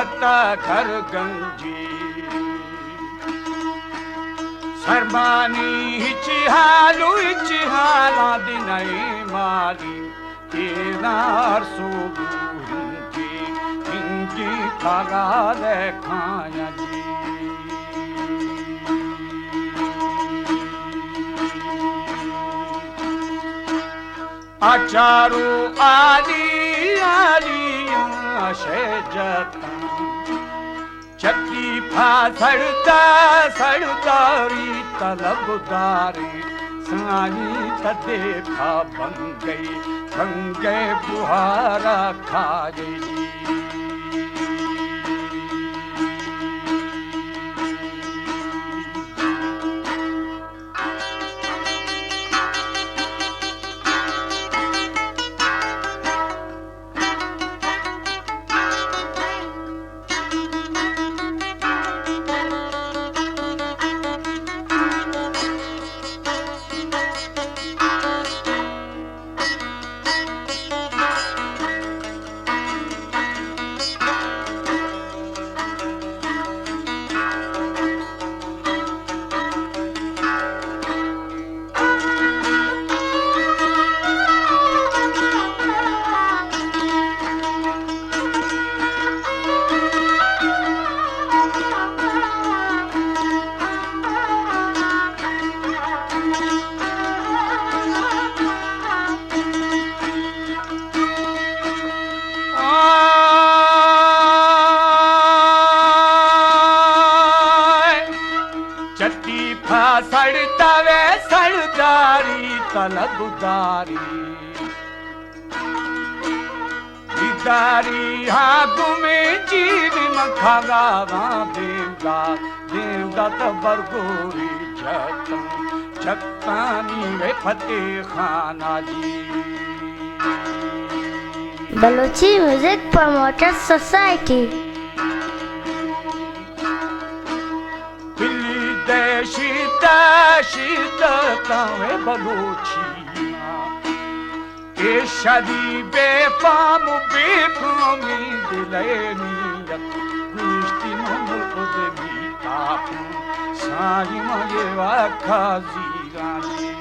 भत्ता घर गंजी सरमानी हिचिहालू हिचिहाला दिनाई माली केनार सोबुंजी इंजी खागा लेखाया जी आचारू आली आली शेजता चक्की फा सड़ता सड़दारी तलबदारी साई तदे फा बन गए बुहारा खाए सड़ता वे सड़दारी तलबदारी दीदारी हाँ में जीव मखागा देवदा देवदा तबरगोरी छक्कानी वे फतेह खाना जी बलोची म्यूजिक प्रमोटर्स सोसाइटी शीता शीता तावे बलोचिया के शादी बेफाम बेफामी दिलैनियत कुश्ती मुल्क दे बीता सारी मगे वाखाजी गानी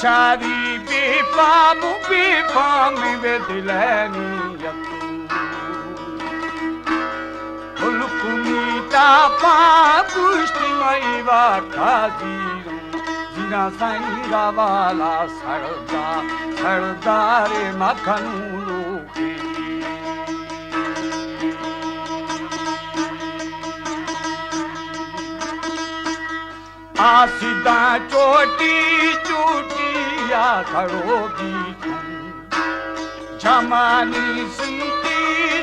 शादी बेफाम वे दिलैनी हुलकुनीता पा पुष्टि मई वाखाजी जिना साईरा वाला सरदारे मखनू लोके आसिदा चोटी चूटिया खड़ोगी जमानी सिंती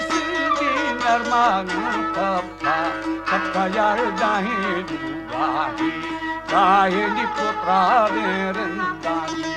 सिंती नरमानू कप्पा यार जाहे दुबाही गाहे पुत्रा रंदानी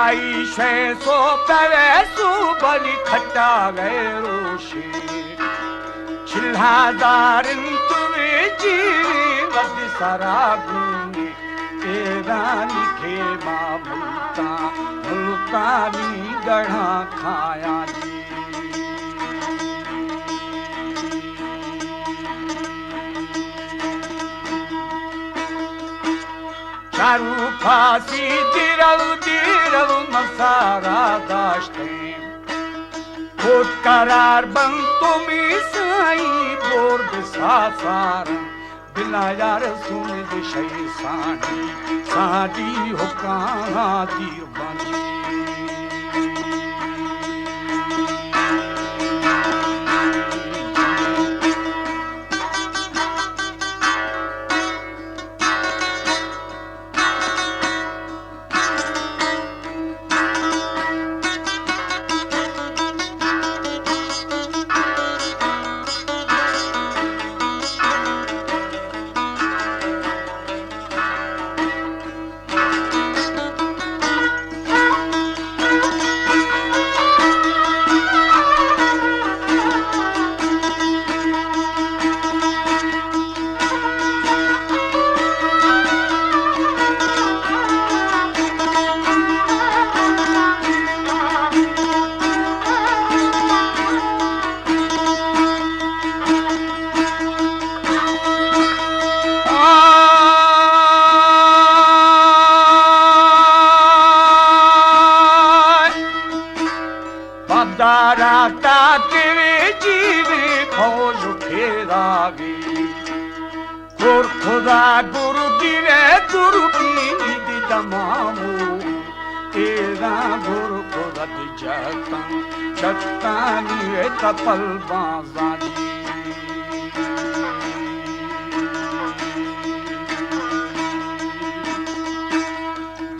आई शे सो पवे सु बलि खट्टा गए रोशे छिल्हादारन तुवे जीवी वद सारा गुने तेरानी खे मुल्ता मुल्तानी गढ़ा खाया जी चारू फांसी दिरव मसारा दाश्ते खुद करार बन तुम्ही साई बोर सासार बिना यार सुन दिशे साडी हो कहाँ तीर बनी खुदा गुरु गिरे गुरु की निधि तमामू तेरा गुरु खुदा जता जतानी तपल बाजानी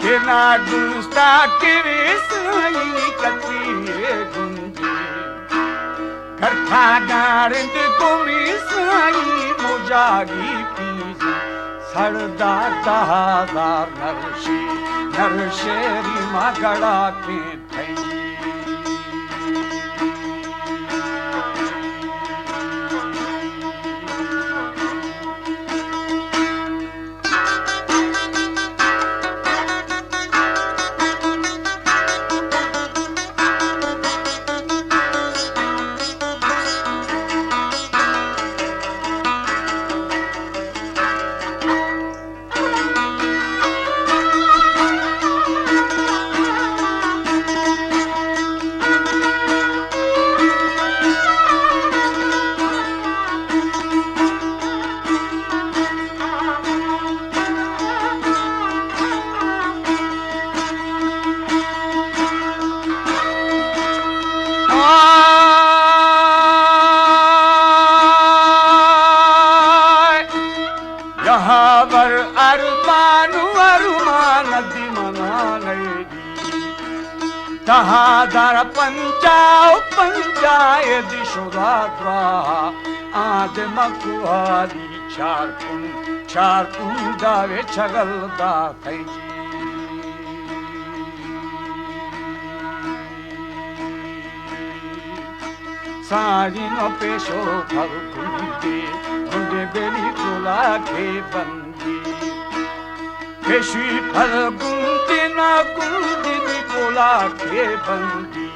तेना गुस्ता किरे साई कती गुंजे करथा गारंद कोमी साई मुजागी सरदार दहादार नरशेरी मगड़ा के थई दहादार पंचाय दिशोराद्रा आद मकुहारी चार पुन दावे छगल दाते सारी नो पेशो भव गुंडे बेली कोला के बंदी पेशी फल गुंडे ना गुंडी कोला के बंदी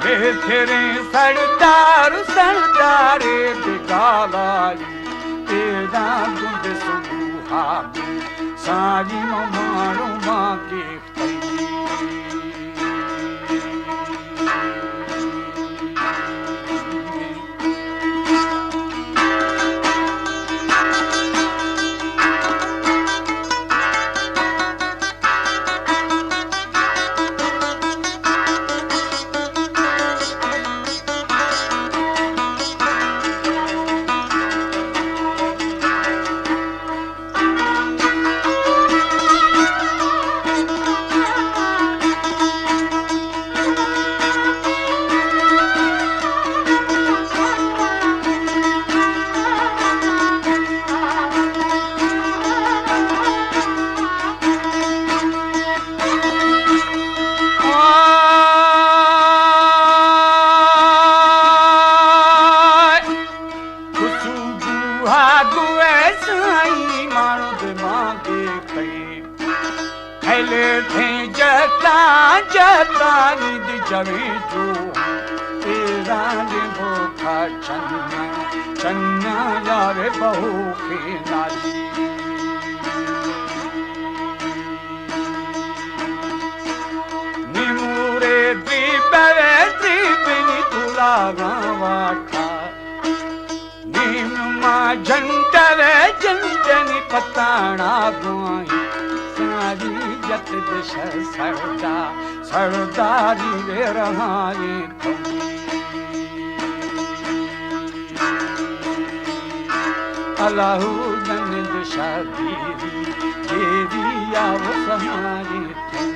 वे तेरे सरदारे बिकालाई तेरा गुंड सुहा सारी मारू माँ देखते जतानी दी जमी जो तेरा ने भूखा चन्ना चन्ना यारे बहू के नाली निमुरे द्वीपरे द्वीपिनी तुला गावाठा निम्मा झंटरे झंटनी पताना गुआई सारी जत दिश सरदा सरदारी वे रहाए तुम अलाहुदन दिशा देवी देवी आव सहारे तुम